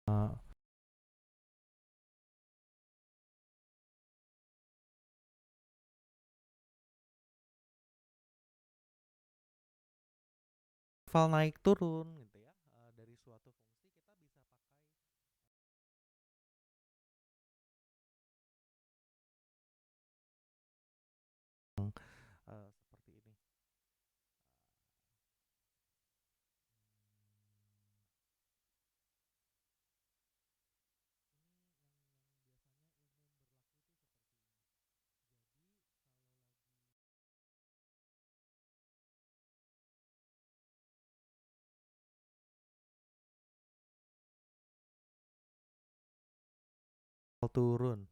uh, file naik turun gitu ya, dari suatu fungsi kita bisa pakai seperti ini. Turun.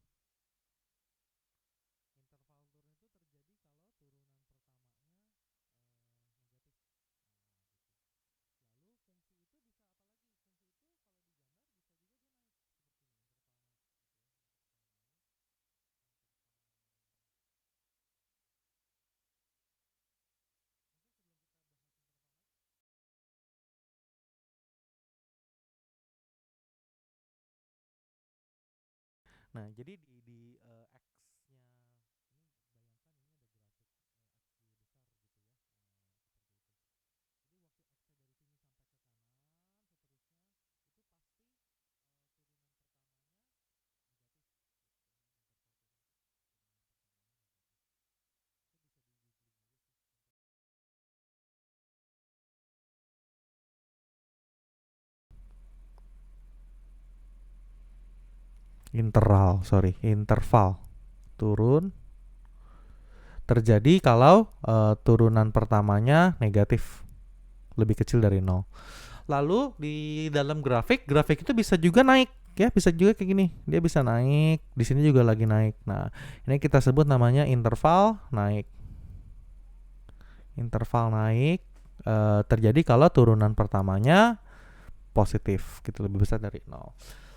Nah, jadi di X-nya interval turun terjadi kalau turunan pertamanya negatif, lebih kecil dari nol. Lalu di dalam grafik itu bisa juga naik ya, bisa juga kayak gini. Dia bisa naik, di sini juga lagi naik. Nah, ini kita sebut namanya interval naik. Interval naik terjadi kalau turunan pertamanya positif, gitu, lebih besar dari nol.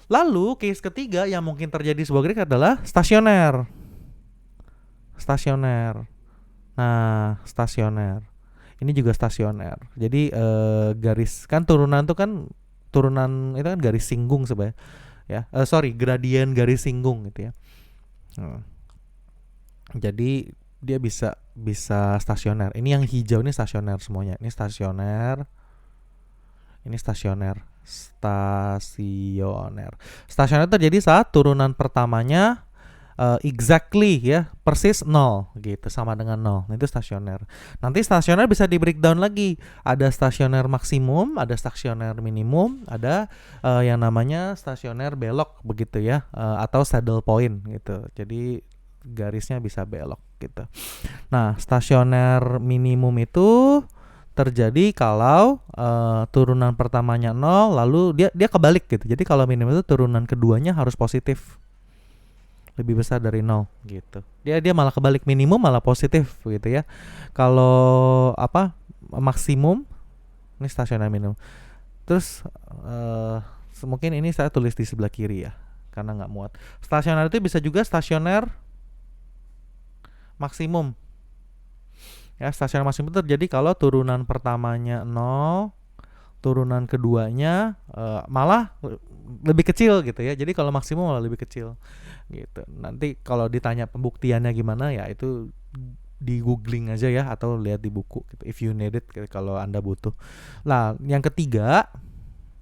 Lalu case ketiga yang mungkin terjadi sebuah grafik adalah stasioner. Stasioner. Nah, stasioner. Ini juga stasioner. Jadi garis kan turunan tuh kan turunan itu kan garis singgung sebenarnya ya. Sorry, gradien garis singgung gitu ya. Hmm. Jadi dia bisa bisa stasioner. Ini yang hijau ini stasioner semuanya. Ini stasioner. Ini stasioner. Stasioner. Stasioner terjadi saat turunan pertamanya exactly ya, persis 0 gitu, sama dengan 0. Itu stasioner. Nanti stasioner bisa di breakdown lagi. Ada stasioner maksimum, ada stasioner minimum, ada yang namanya stasioner belok begitu ya, atau saddle point gitu. Jadi garisnya bisa belok gitu. Nah, stasioner minimum itu terjadi kalau turunan pertamanya 0 lalu dia kebalik gitu. Jadi kalau minimum itu turunan keduanya harus positif, lebih besar dari 0 gitu. Dia malah kebalik, minimum malah positif gitu ya. Kalau apa maksimum ini stasioner minimum. Terus mungkin ini saya tulis di sebelah kiri ya karena nggak muat. Stasioner itu bisa juga stasioner maksimum. Ya, stasioner maksimum itu terjadi kalau turunan pertamanya 0, turunan keduanya malah lebih kecil gitu ya. Jadi kalau maksimum malah lebih kecil gitu. Nanti kalau ditanya pembuktiannya gimana ya itu di googling aja ya atau lihat di buku gitu, if you need it kalau Anda butuh. Nah, yang ketiga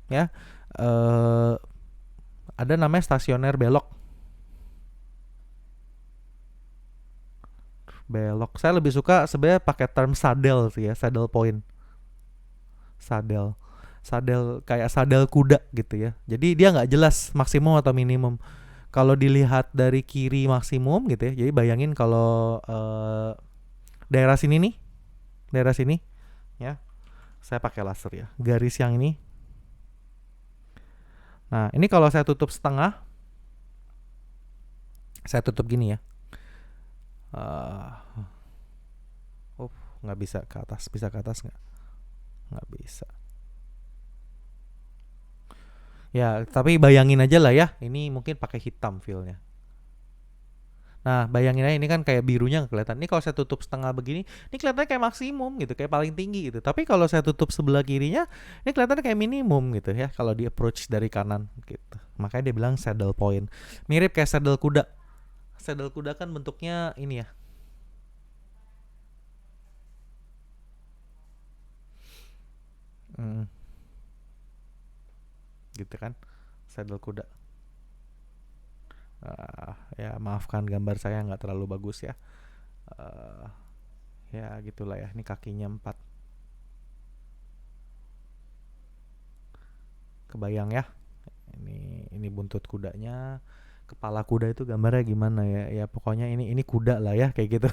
ya eh, ada namanya stasioner belok. Belok. Saya lebih suka sebenarnya pakai term saddle sih ya, saddle point. Saddle. Saddle kayak saddle kuda gitu ya. Jadi dia nggak jelas maksimum atau minimum. Kalau dilihat dari kiri maksimum gitu ya. Jadi bayangin kalau daerah sini nih, daerah sini ya. Saya pakai laser ya. Garis yang ini. Nah, ini kalau saya tutup setengah, saya tutup gini ya. Uh, oh, nggak bisa ke atas. Bisa ke atas nggak? Nggak bisa. Ya, tapi bayangin aja lah ya. Ini mungkin pakai hitam fillnya. Nah, bayangin aja ini kan kayak birunya nggak kelihatan. Ini kalau saya tutup setengah begini, ini kelihatannya kayak maksimum gitu, kayak paling tinggi gitu. Tapi kalau saya tutup sebelah kirinya, ini kelihatannya kayak minimum gitu ya kalau di approach dari kanan gitu. Makanya dia bilang saddle point. Mirip kayak saddle kuda. Saddle kuda kan bentuknya ini ya. Hmm, gitu kan. Saddle kuda. Ya maafkan gambar saya nggak terlalu bagus ya. Uh, Ya gitulah ya. Ini kakinya 4. Kebayang ya. Ini buntut kudanya. Kepala kuda itu gambarnya gimana ya? Ya pokoknya ini kuda lah ya kayak gitu.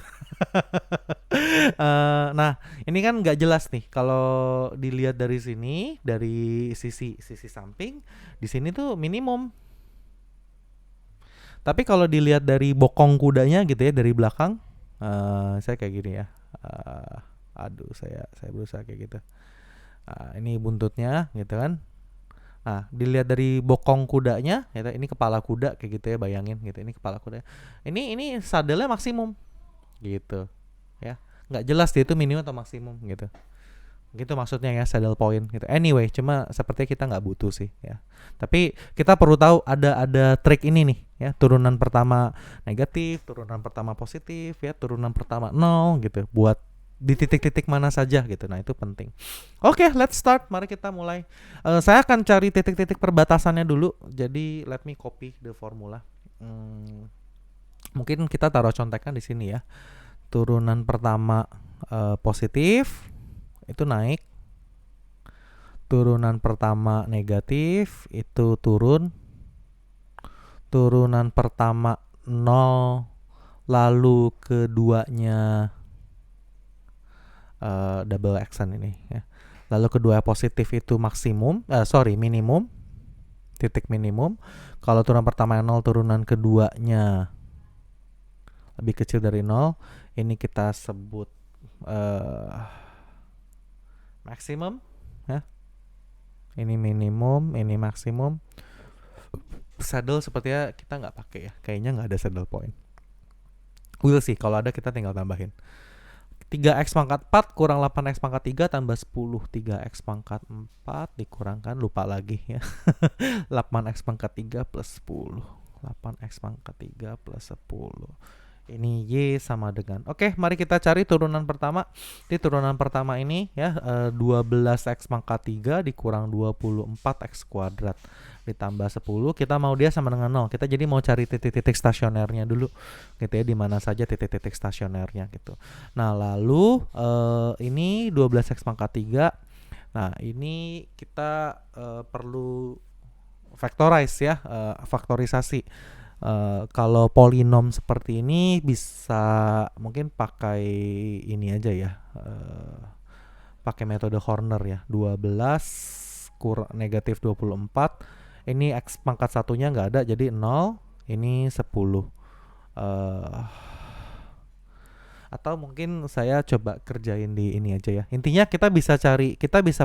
Nah, ini kan nggak jelas nih kalau dilihat dari sini, dari sisi samping, di sini tuh minimum. Tapi kalau dilihat dari bokong kudanya gitu ya dari belakang, saya kayak gini ya. Eh, Aduh, saya berusaha kayak gitu. Ini buntutnya gitu kan. Nah, dilihat dari bokong kudanya, gitu, ini kepala kuda kayak gitu ya, bayangin gitu. Ini kepala kuda. Ini sadelnya maksimum gitu ya. Nggak jelas dia itu minimum atau maksimum gitu. Gitu maksudnya ya saddle point gitu. Anyway, cuma sepertinya kita nggak butuh sih ya. Tapi kita perlu tahu ada trik ini nih ya, turunan pertama negatif, turunan pertama positif ya, turunan pertama nol gitu buat di titik-titik mana saja gitu. Nah, itu penting. Oke, let's start. Mari kita mulai. Saya akan cari titik-titik perbatasannya dulu. Jadi let me copy the formula. Mungkin kita taruh contekan di sini ya. Turunan pertama positif itu naik, turunan pertama negatif itu turun, turunan pertama 0 lalu keduanya double action ini ya, lalu kedua positif itu maksimum, minimum, titik minimum. Kalau turunan pertama 0, turunan keduanya lebih kecil dari 0, ini kita sebut maksimum ya. Ini minimum, ini maksimum. Saddle sepertinya kita nggak pakai ya, kayaknya nggak ada saddle point. We'll see, kalau ada kita tinggal tambahin 3x pangkat 4 kurang 8x pangkat 3 tambah 10. 3x pangkat 4 dikurangkan, lupa lagi ya. 8x pangkat 3 plus 10. 8x pangkat 3 plus 10. Ini Y sama dengan, oke, mari kita cari turunan pertama. Di turunan pertama ini ya, 12x pangkat 3 dikurang 24x kuadrat ditambah 10. Kita mau dia sama dengan 0. Kita jadi mau cari titik-titik stasionernya dulu gitu ya, di mana saja titik-titik stasionernya gitu. Nah, lalu ini 12x pangkat 3. Nah, ini kita perlu factorize ya, faktorisasi. Kalau polinom seperti ini bisa mungkin pakai ini aja ya, pakai metode Horner ya. 12 negatif 24, ini x pangkat satunya nggak ada jadi 0, ini 10. Atau mungkin saya coba kerjain di ini aja ya. Intinya kita bisa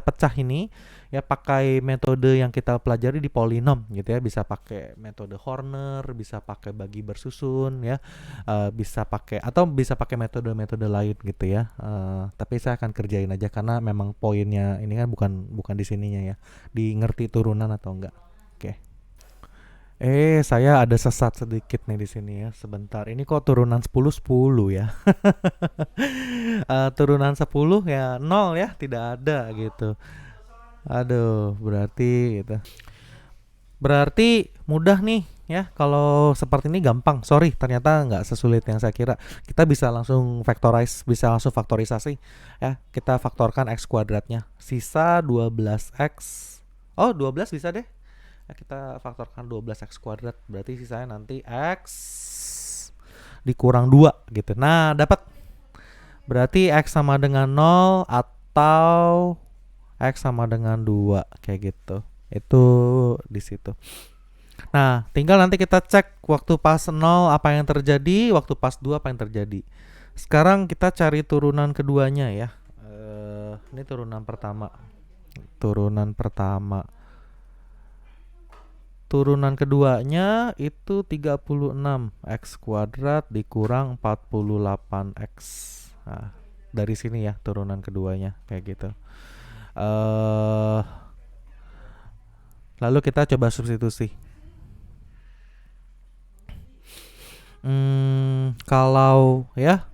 pecah ini ya pakai metode yang kita pelajari di polinom gitu ya. Bisa pakai metode Horner, bisa pakai bagi bersusun ya, bisa pakai metode-metode lain gitu ya. Tapi saya akan kerjain aja karena memang poinnya ini kan bukan di sininya ya, di ngerti turunan atau enggak. Oke. Saya ada sesat sedikit nih di sini ya. Sebentar. Ini kok turunan 10 ya. Turunan 10 ya 0 ya, tidak ada gitu. Aduh, berarti gitu. Berarti mudah nih ya. Kalau seperti ini gampang. Sorry, ternyata nggak sesulit yang saya kira. Kita bisa langsung faktorisasi ya. Kita faktorkan x kuadratnya. Sisa 12x. Oh, 12 bisa deh. Ya, kita faktorkan 12x kuadrat, berarti sisanya nanti x dikurang 2 gitu. Nah, dapat. Berarti x sama dengan 0 atau x sama dengan 2 kayak gitu. Itu di situ. Nah, tinggal nanti kita cek waktu pas 0 apa yang terjadi, waktu pas 2 apa yang terjadi. Sekarang kita cari turunan keduanya ya. Ini turunan pertama. turunan keduanya itu 36 X kuadrat dikurang 48 X. Nah, dari sini ya turunan keduanya kayak gitu. Lalu kita coba substitusi. Kalau ya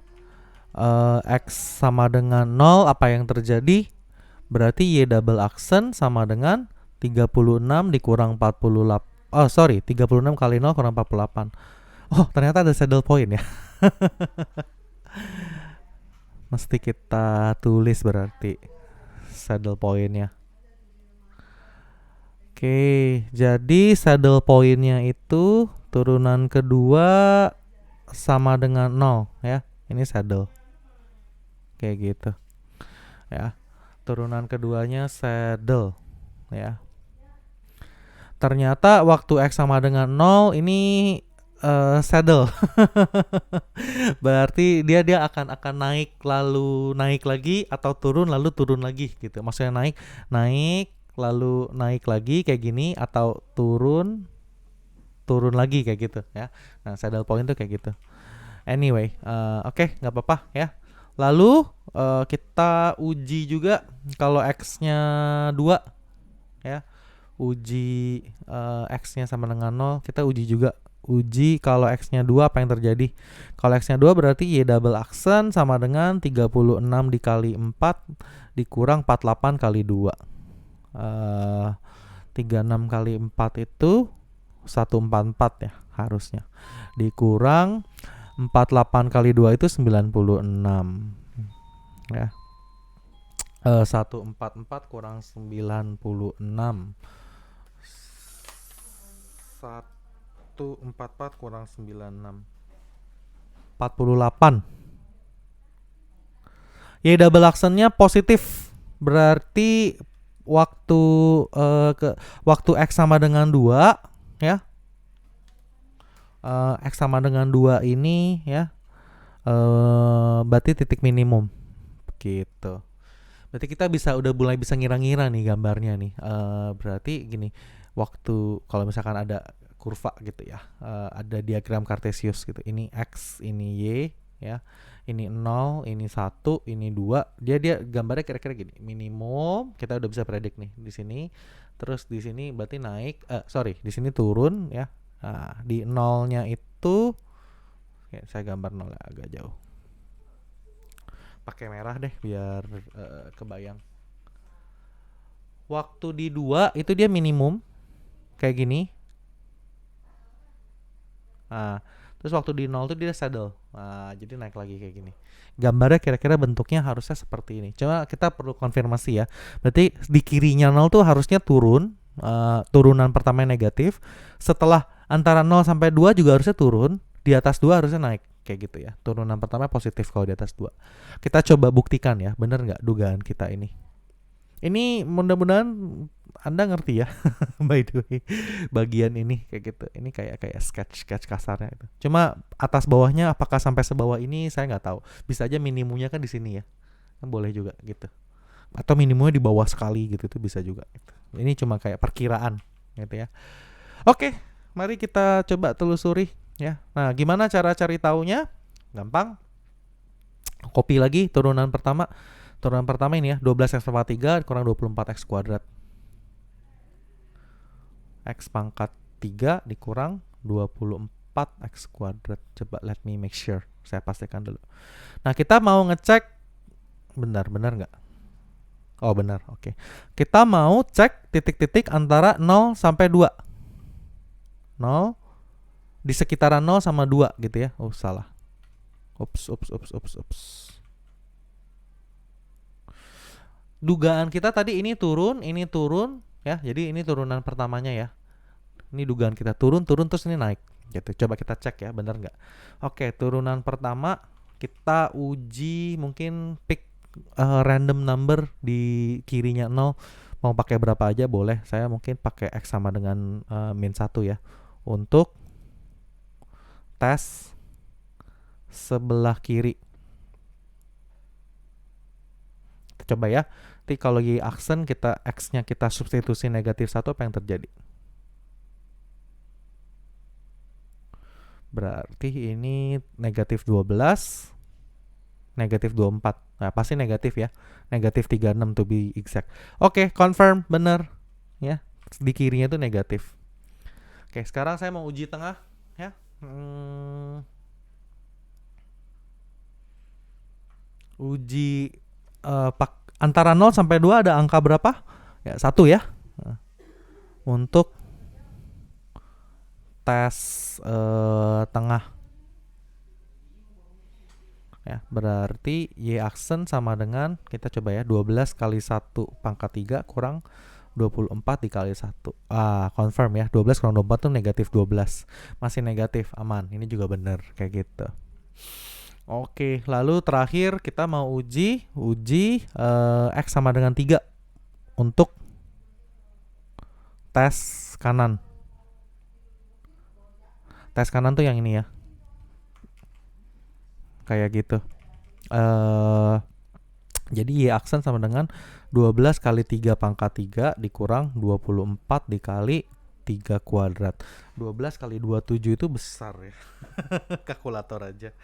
X sama dengan 0, apa yang terjadi? Berarti Y double aksen sama dengan 36 dikurang 48. Oh sorry, 36 kali 0 kurang 48. Oh ternyata ada saddle point ya. Mesti kita tulis berarti saddle pointnya. Oke, jadi saddle pointnya itu turunan kedua sama dengan 0 ya. Ini saddle. Kayak gitu. Ya. Turunan keduanya saddle ya. Ternyata waktu X sama dengan 0 ini saddle. Berarti dia akan naik lalu naik lagi atau turun lalu turun lagi gitu. Maksudnya naik lalu naik lagi kayak gini atau turun lagi kayak gitu ya. Nah, saddle point tuh kayak gitu. Anyway, oke, nggak apa-apa ya. Lalu kita uji juga kalau X-nya 2 ya. Uji X-nya sama dengan 0, kita uji juga. Uji kalau X-nya 2 apa yang terjadi. Kalau X-nya 2 berarti Y double aksen sama dengan 36 dikali 4 dikurang 48 kali 2. 36 kali 4 itu 144 ya harusnya. Dikurang 48 kali 2 itu 96 ya. 144 kurang 96. 144 kurang 96. 48. Y double aksennya positif. Berarti waktu waktu X sama dengan 2 ya. X sama dengan 2 ini ya. Berarti titik minimum. Gitu. Berarti kita udah mulai bisa ngira-ngira nih gambarnya nih. Berarti gini, waktu kalau misalkan ada kurva gitu ya, ada diagram Cartesius gitu. Ini X, ini Y ya. Ini 0, ini 1, ini 2. Dia gambarnya kira-kira gini. Minimum kita udah bisa predik nih di sini. Terus di sini berarti naik, di sini turun ya. Nah, di 0-nya itu ya, saya gambar 0 agak jauh. Pakai merah deh biar kebayang. Waktu di 2 itu dia minimum kayak gini. Nah, terus waktu di 0 tuh dia saddle. Nah, jadi naik lagi kayak gini. Gambarnya kira-kira bentuknya harusnya seperti ini. Cuma kita perlu konfirmasi ya. Berarti di kirinya 0 tuh harusnya turun. Turunan pertama negatif. Setelah antara 0 sampai 2 juga harusnya turun. Di atas 2 harusnya naik. Kayak gitu ya. Turunan pertama positif kalau di atas 2. Kita coba buktikan ya. Bener nggak dugaan kita ini? Ini mudah-mudahan Anda ngerti ya. By the way, bagian ini kayak gitu. Ini kayak sketch kasarnya itu. Cuma atas bawahnya apakah sampai sebawah ini saya nggak tahu. Bisa aja minimumnya kan di sini ya. Kan boleh juga gitu. Atau minimumnya di bawah sekali gitu itu bisa juga gitu. Ini cuma kayak perkiraan gitu ya. Oke, mari kita coba telusuri ya. Nah, gimana cara cari taunya? Gampang. Copy lagi turunan pertama. Turunan pertama ini ya, 12x pangkat 3 kurang 24x kuadrat. X pangkat 3 dikurang 24x kuadrat. Coba let me make sure. Saya pastikan dulu. Nah, kita mau ngecek benar nggak? Oh, benar. Oke. Kita mau cek titik-titik antara 0 sampai 2. 0 di sekitaran 0 sama 2 gitu ya. Oh, salah. Ups. Dugaan kita tadi ini turun ya. Jadi ini turunan pertamanya ya. Ini dugaan kita turun terus ini naik. Gitu. Coba kita cek ya, benar nggak? Oke, turunan pertama kita uji mungkin pick random number di kirinya 0. Mau pakai berapa aja boleh. Saya mungkin pakai X sama dengan min 1 ya. Untuk tes sebelah kiri. Kita coba ya. Nanti kalau Y aksen kita X-nya kita substitusi negatif 1 apa yang terjadi? Berarti ini negatif 12, negatif 24. Nah, pasti negatif ya. Negatif 36 to be exact. Oke, confirm bener ya. Di kirinya itu negatif. Oke, sekarang saya mau uji tengah ya. Uji antara 0 sampai 2 ada angka berapa? Ya, 1 ya. Untuk tes tengah. Ya, berarti Y aksen sama dengan, kita coba ya, 12 kali 1 pangkat 3 kurang 24 dikali 1. Confirm ya, 12 kurang 24 itu negatif 12. Masih negatif, aman. Ini juga benar kayak gitu. Oke, lalu terakhir kita mau uji X sama dengan 3 untuk tes kanan. Tes kanan tuh yang ini ya. Kayak gitu. Jadi Y aksen sama dengan 12 kali 3 pangkat 3 dikurang 24 dikali 3 kuadrat. 12 kali 27 itu besar ya. Kalkulator aja.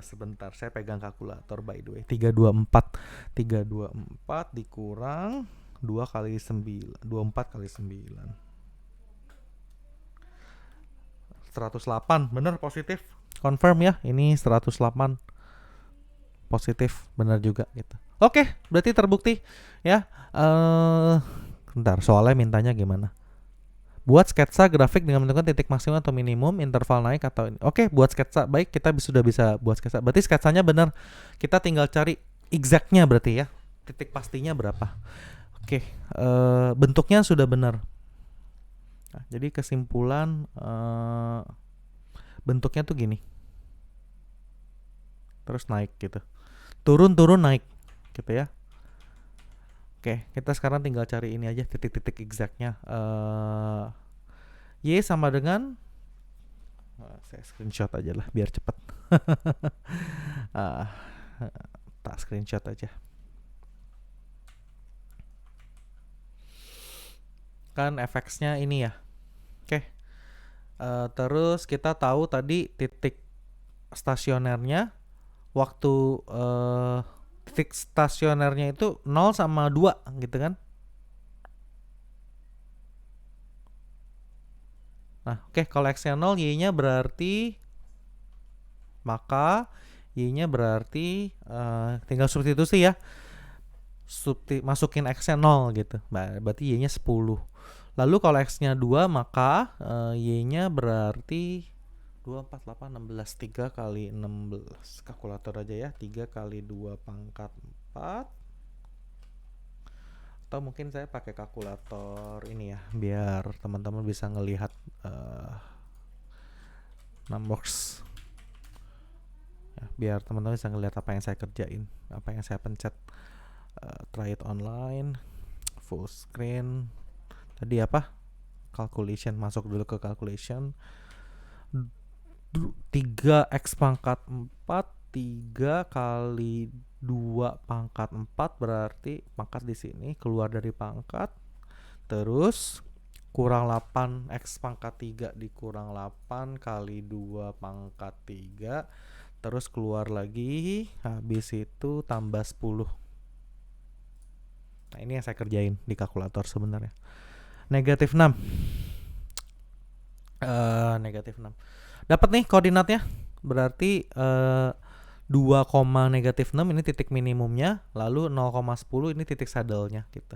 Sebentar, saya pegang kalkulator by the way. 324 dikurang 2 kali 9, 24 kali 9. 108, bener positif. Confirm ya, ini 108 positif, bener juga gitu. Oke, berarti terbukti ya. Bentar, soalnya mintanya gimana? Buat sketsa grafik dengan menentukan titik maksimum atau minimum, interval naik atau ini. Oke, buat sketsa. Baik, kita sudah bisa buat sketsa. Berarti sketsanya benar. Kita tinggal cari exactnya berarti ya. Titik pastinya berapa. Oke, bentuknya sudah benar. Nah, jadi kesimpulan bentuknya tuh gini. Terus naik gitu. Turun naik gitu ya. Oke, kita sekarang tinggal cari ini aja titik-titik exactnya. Y sama dengan, saya screenshot aja lah biar cepat. Tak screenshot aja. Kan fx-nya ini ya. Oke. Terus kita tahu tadi titik stasionernya waktu titik stasionernya itu 0 sama 2 gitu kan. Nah, oke, kalau X-nya 0, Y-nya berarti, maka Y-nya berarti tinggal substitusi ya. Masukin X-nya 0 gitu. Berarti Y-nya 10. Lalu kalau X-nya 2, maka Y-nya berarti 2, 4, 8, 16. 3 kali 16. Kalkulator aja ya. 3 kali 2 pangkat 4. Atau mungkin saya pakai kalkulator ini ya, biar teman-teman bisa ngelihat numbers ya, biar teman-teman bisa ngelihat apa yang saya kerjain, apa yang saya pencet. Try it online, full screen. Tadi apa? Calculation, masuk dulu ke calculation. 3x pangkat 4, 3 kali 2 pangkat 4 berarti pangkat di sini keluar dari pangkat, terus kurang 8 x pangkat 3 dikurang 8 kali 2 pangkat 3, terus keluar lagi, habis itu tambah 10. Nah, ini yang saya kerjain di kalkulator sebenarnya. Negatif 6. Negatif 6. Dapat nih koordinatnya. Berarti 2, negatif 6 ini titik minimumnya, lalu 0,10 ini titik saddle-nya gitu.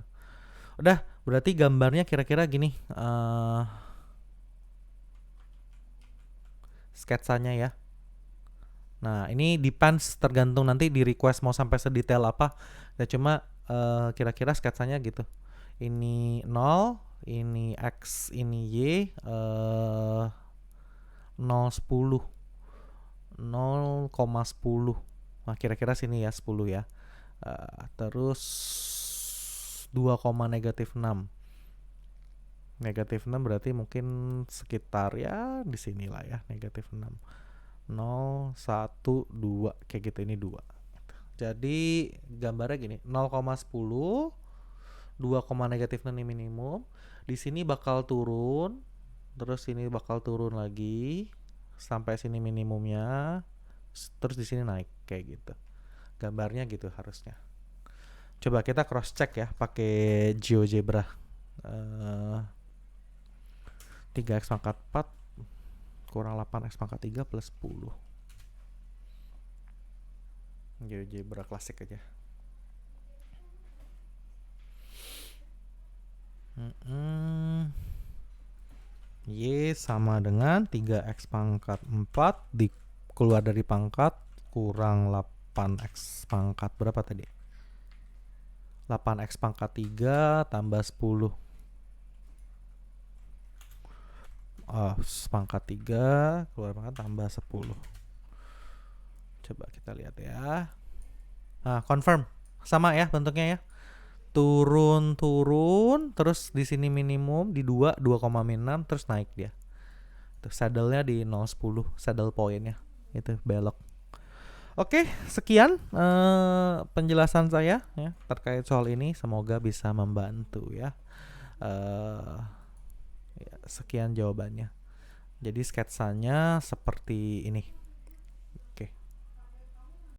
Udah, berarti gambarnya kira-kira gini. Sketsanya ya. Nah, ini depends, tergantung nanti di request mau sampai sedetail apa. Ya cuma kira-kira sketsanya gitu. Ini 0, ini X, ini Y, 0,10. 0,10. Nah, kira-kira sini ya 10 ya. Terus 2, negatif 6. Negatif 6 berarti mungkin sekitar ya di sinilah ya, negatif 6. 0, 1, 2 kayak gitu, ini 2. Jadi gambarnya gini, 0,10, 2, negatif 6 ini minimum. Di sini bakal turun, terus ini bakal turun lagi sampai sini minimumnya, terus di sini naik kayak gitu. Gambarnya gitu harusnya. Coba kita cross check ya pakai GeoGebra. 3x pangkat 4 kurang 8x pangkat 3 plus 10. GeoGebra klasik aja. Y sama dengan 3x pangkat 4 keluar dari pangkat kurang 8x pangkat berapa tadi? 8x pangkat 3 tambah 10. Pangkat 3 keluar pangkat tambah 10. Coba kita lihat ya. Nah, confirm. Sama ya bentuknya ya. Turun terus di sini minimum di 2,6 terus naik dia. Terus saddle-nya di 0,10 saddle point-nya. Itu belok. Oke, sekian penjelasan saya ya terkait soal ini, semoga bisa membantu ya. Ya, sekian jawabannya. Jadi sketsanya seperti ini.